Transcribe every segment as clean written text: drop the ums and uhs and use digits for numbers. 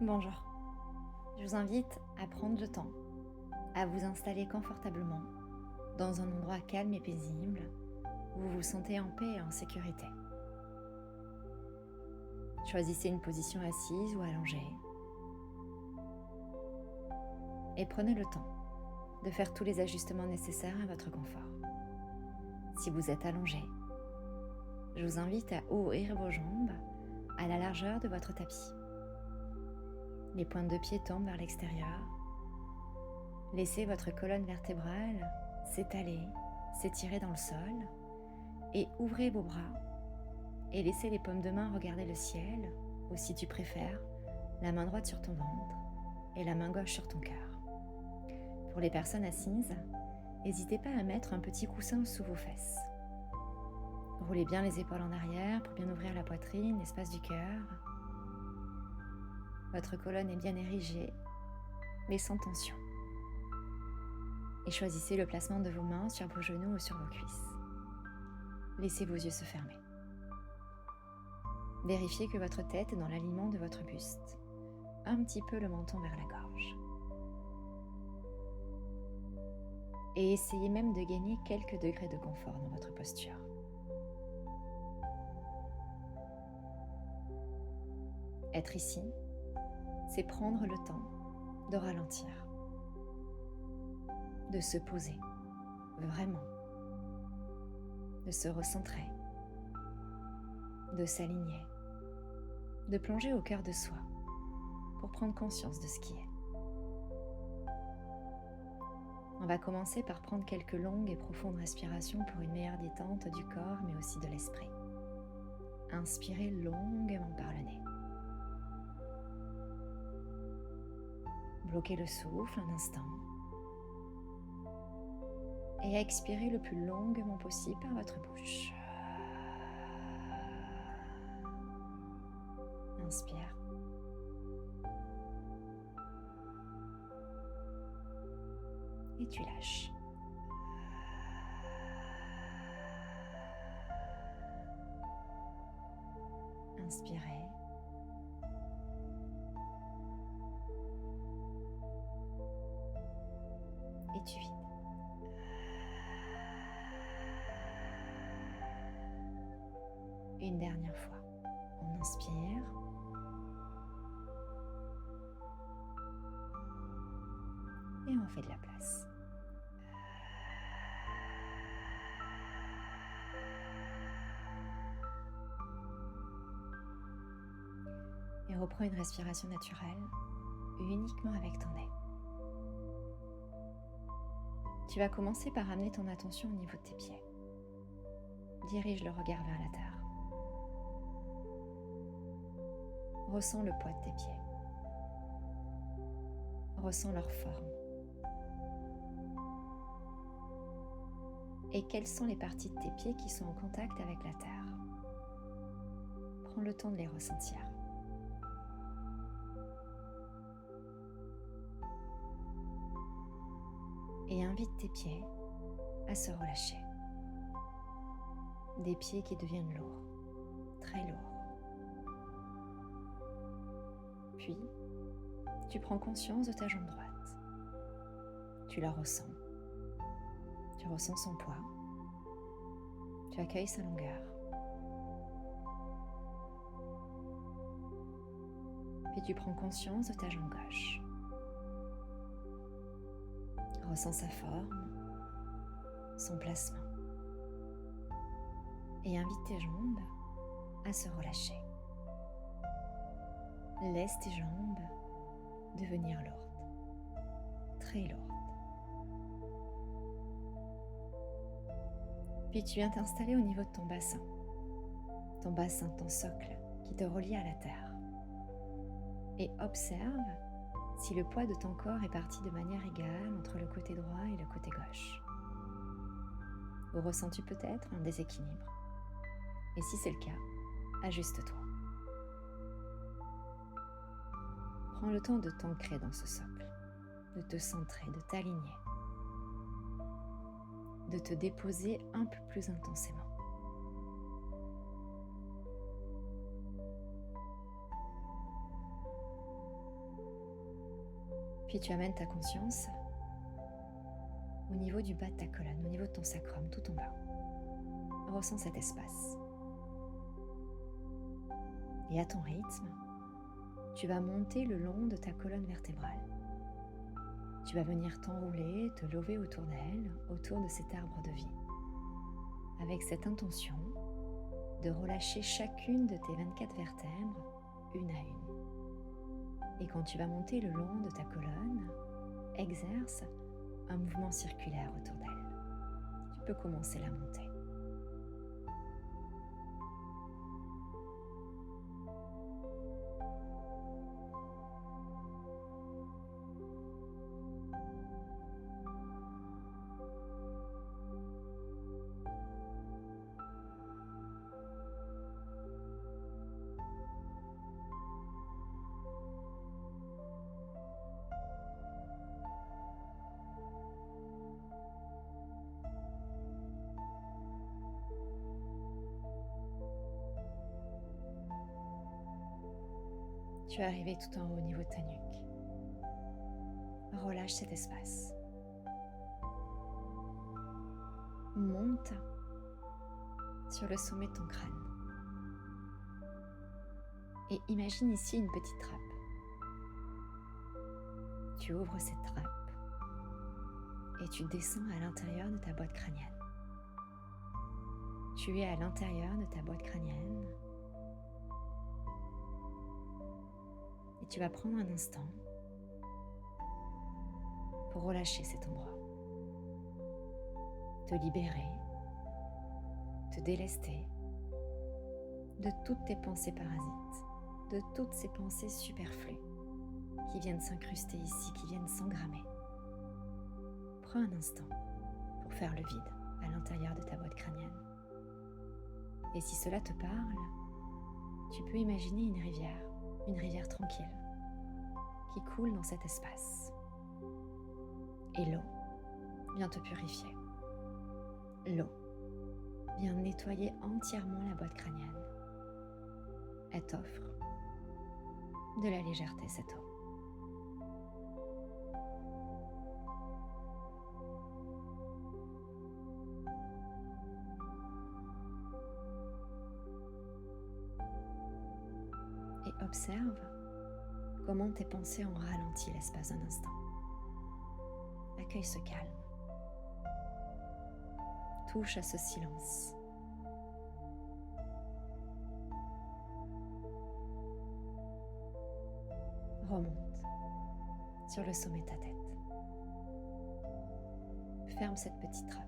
Bonjour, je vous invite à prendre le temps, à vous installer confortablement dans un endroit calme et paisible où vous vous sentez en paix et en sécurité. Choisissez une position assise ou allongée et prenez le temps de faire tous les ajustements nécessaires à votre confort. Si vous êtes allongé, je vous invite à ouvrir vos jambes à la largeur de votre tapis. Les pointes de pied tombent vers l'extérieur. Laissez votre colonne vertébrale s'étaler, s'étirer dans le sol et ouvrez vos bras et laissez les paumes de main regarder le ciel ou si tu préfères, la main droite sur ton ventre et la main gauche sur ton cœur. Pour les personnes assises, n'hésitez pas à mettre un petit coussin sous vos fesses. Roulez bien les épaules en arrière pour bien ouvrir la poitrine, l'espace du cœur. Votre colonne est bien érigée, mais sans tension. Et choisissez le placement de vos mains sur vos genoux ou sur vos cuisses. Laissez vos yeux se fermer. Vérifiez que votre tête est dans l'alignement de votre buste, un petit peu le menton vers la gorge. Et essayez même de gagner quelques degrés de confort dans votre posture. Être ici, c'est prendre le temps de ralentir, de se poser, vraiment, de se recentrer, de s'aligner, de plonger au cœur de soi pour prendre conscience de ce qui est. On va commencer par prendre quelques longues et profondes respirations pour une meilleure détente du corps mais aussi de l'esprit. Inspirez longuement par le nez. Bloquez le souffle un instant et expirez le plus longuement possible par votre bouche. Inspire. Et tu lâches. Inspirez. Et tu vides. Une dernière fois. On inspire. Et on fait de la place. Et reprends une respiration naturelle, uniquement avec ton nez. Tu vas commencer par amener ton attention au niveau de tes pieds. Dirige le regard vers la terre. Ressens le poids de tes pieds. Ressens leur forme. Et quelles sont les parties de tes pieds qui sont en contact avec la terre? Prends le temps de les ressentir. Et invite tes pieds à se relâcher. Des pieds qui deviennent lourds, très lourds. Puis, tu prends conscience de ta jambe droite. Tu la ressens. Tu ressens son poids. Tu accueilles sa longueur. Puis tu prends conscience de ta jambe gauche. Ressens sa forme, son placement. Et invite tes jambes à se relâcher. Laisse tes jambes devenir lourdes, très lourdes. Puis tu viens t'installer au niveau de ton bassin, ton socle qui te relie à la terre. Et observe si le poids de ton corps est parti de manière égale entre le côté droit et le côté gauche. Ou ressens-tu peut-être un déséquilibre? Et si c'est le cas, ajuste-toi. Prends le temps de t'ancrer dans ce socle, de te centrer, de t'aligner, de te déposer un peu plus intensément. Puis tu amènes ta conscience au niveau du bas de ta colonne, au niveau de ton sacrum, tout en bas. Ressens cet espace. Et à ton rythme, tu vas monter le long de ta colonne vertébrale. Tu vas venir t'enrouler, te lever autour d'elle, autour de cet arbre de vie. Avec cette intention de relâcher chacune de tes 24 vertèbres, une à une. Et quand tu vas monter le long de ta colonne, exerce un mouvement circulaire autour d'elle. Tu peux commencer la montée. Tu es arrivé tout en haut au niveau de ta nuque. Relâche cet espace. Monte sur le sommet de ton crâne. Et imagine ici une petite trappe. Tu ouvres cette trappe et tu descends à l'intérieur de ta boîte crânienne. Tu es à l'intérieur de ta boîte crânienne. Et tu vas prendre un instant pour relâcher cet endroit. Te libérer, te délester de toutes tes pensées parasites, de toutes ces pensées superflues qui viennent s'incruster ici, qui viennent s'engrammer. Prends un instant pour faire le vide à l'intérieur de ta boîte crânienne. Et si cela te parle, tu peux imaginer une rivière tranquille qui coule dans cet espace. Et l'eau vient te purifier. L'eau vient nettoyer entièrement la boîte crânienne. Elle t'offre de la légèreté, cette eau. Et observe comment tes pensées ont ralenti l'espace d'un instant. Accueille ce calme. Touche à ce silence. Remonte sur le sommet de ta tête. Ferme cette petite trappe.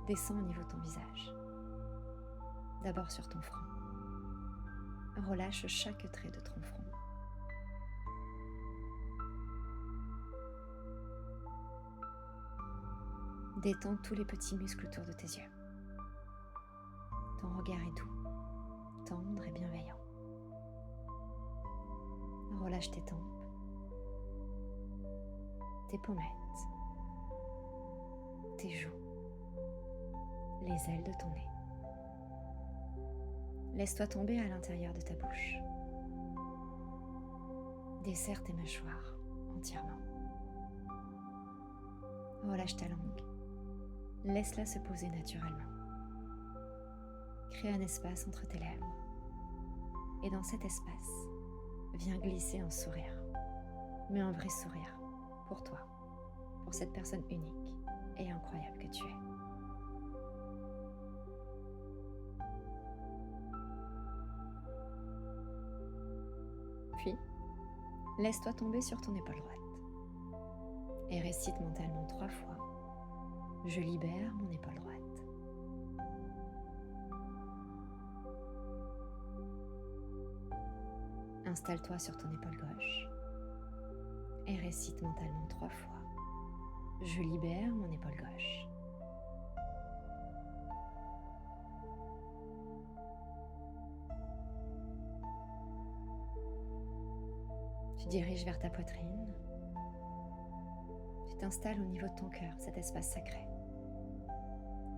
Descends au niveau de ton visage. D'abord sur ton front. Relâche chaque trait de ton front. Détends tous les petits muscles autour de tes yeux. Ton regard est doux, tendre et bienveillant. Relâche tes tempes, tes pommettes, tes joues, les ailes de ton nez. Laisse-toi tomber à l'intérieur de ta bouche. Desserre tes mâchoires entièrement. Relâche ta langue. Laisse-la se poser naturellement. Crée un espace entre tes lèvres. Et dans cet espace, viens glisser un sourire. Mais un vrai sourire pour toi, pour cette personne unique et incroyable que tu es. Puis, laisse-toi tomber sur ton épaule droite et récite mentalement 3 fois « Je libère mon épaule droite ». Installe-toi sur ton épaule gauche et récite mentalement 3 fois « Je libère mon épaule gauche ». Tu diriges vers ta poitrine. Tu t'installes au niveau de ton cœur, cet espace sacré,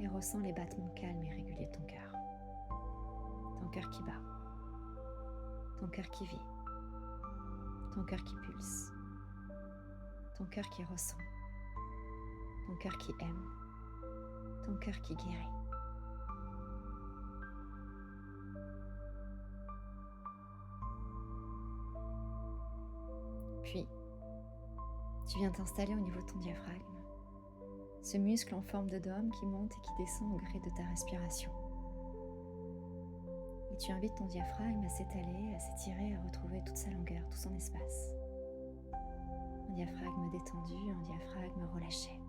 et ressens les battements calmes et réguliers de ton cœur. Ton cœur qui bat, ton cœur qui vit, ton cœur qui pulse, ton cœur qui ressent, ton cœur qui aime, ton cœur qui guérit. Puis, tu viens t'installer au niveau de ton diaphragme, ce muscle en forme de dôme qui monte et qui descend au gré de ta respiration. Et tu invites ton diaphragme à s'étaler, à s'étirer, à retrouver toute sa longueur, tout son espace. Un diaphragme détendu, un diaphragme relâché.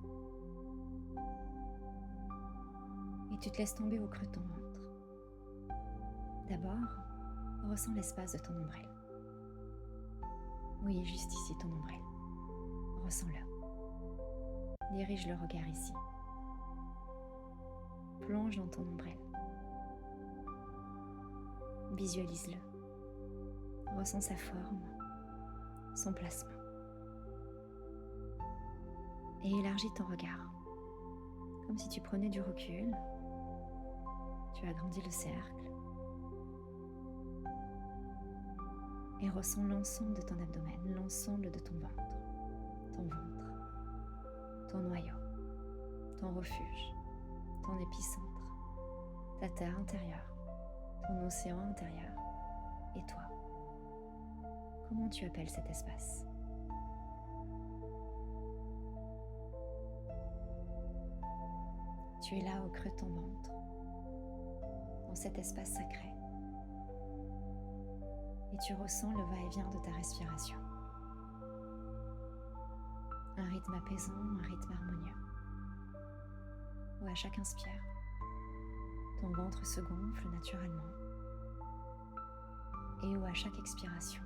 Et tu te laisses tomber au creux de ton ventre. D'abord, ressens l'espace de ton nombril. Oui, juste ici ton nombril. Ressens-le. Dirige le regard ici. Plonge dans ton nombril. Visualise-le. Ressens sa forme, son placement. Et élargis ton regard. Comme si tu prenais du recul. Tu agrandis le cercle. Et ressens l'ensemble de ton abdomen, l'ensemble de ton ventre, ton noyau, ton refuge, ton épicentre, ta terre intérieure, ton océan intérieur et toi. Comment tu appelles cet espace ? Tu es là au creux de ton ventre, dans cet espace sacré. Et tu ressens le va-et-vient de ta respiration. Un rythme apaisant, un rythme harmonieux. Où à chaque inspire, ton ventre se gonfle naturellement. Et où à chaque expiration,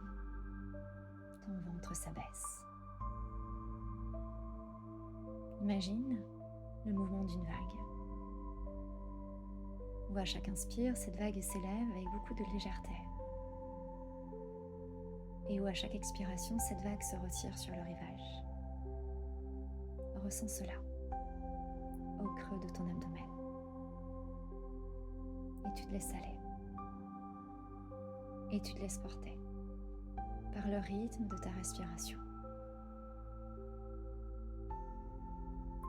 ton ventre s'abaisse. Imagine le mouvement d'une vague. Où à chaque inspire, cette vague s'élève avec beaucoup de légèreté. Et où à chaque expiration, cette vague se retire sur le rivage. Ressens cela au creux de ton abdomen. Et tu te laisses aller. Et tu te laisses porter par le rythme de ta respiration.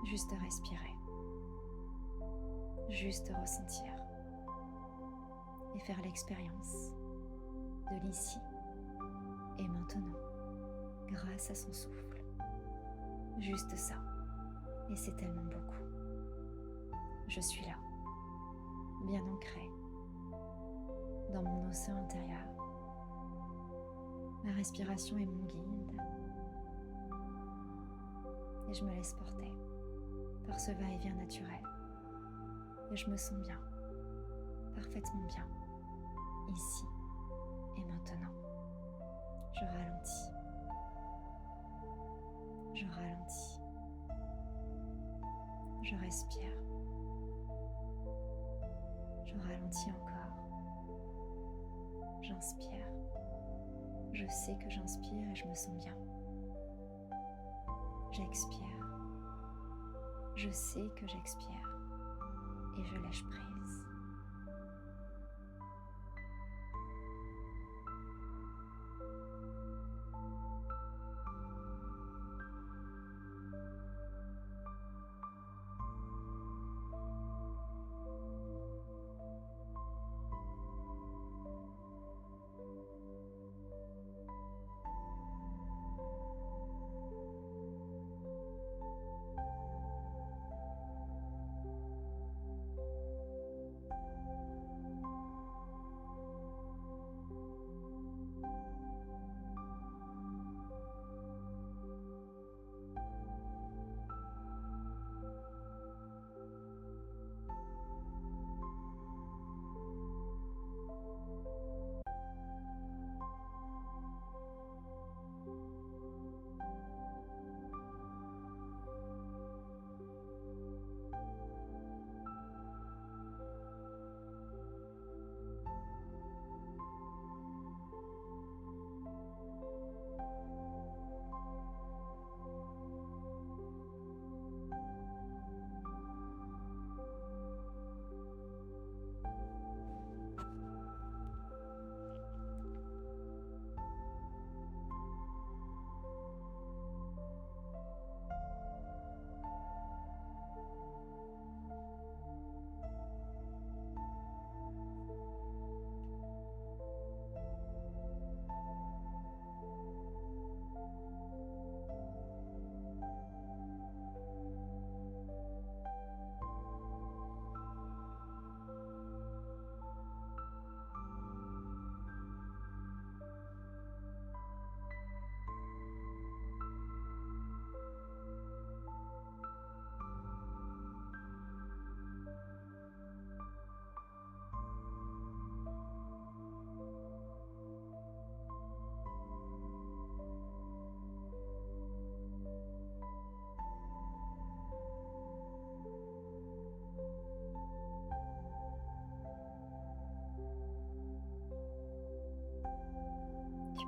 Juste respirer. Juste ressentir. Et faire l'expérience de l'ici et maintenant, grâce à son souffle. Juste ça. Et c'est tellement beaucoup. Je suis là, bien ancrée, dans mon océan intérieur. Ma respiration est mon guide. Et je me laisse porter par ce va-et-vient naturel. Et je me sens bien, parfaitement bien, ici et maintenant. Je ralentis. Je ralentis. Je respire. Je ralentis encore. J'inspire. Je sais que j'inspire et je me sens bien. J'expire. Je sais que j'expire et je lâche prise.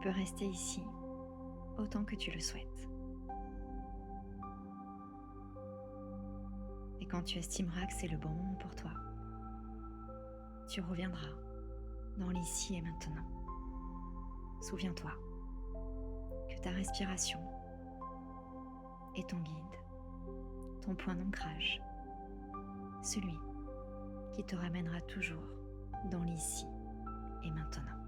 peux rester ici autant que tu le souhaites. Et quand tu estimeras que c'est le bon moment pour toi, tu reviendras dans l'ici et maintenant. Souviens-toi que ta respiration est ton guide, ton point d'ancrage, celui qui te ramènera toujours dans l'ici et maintenant.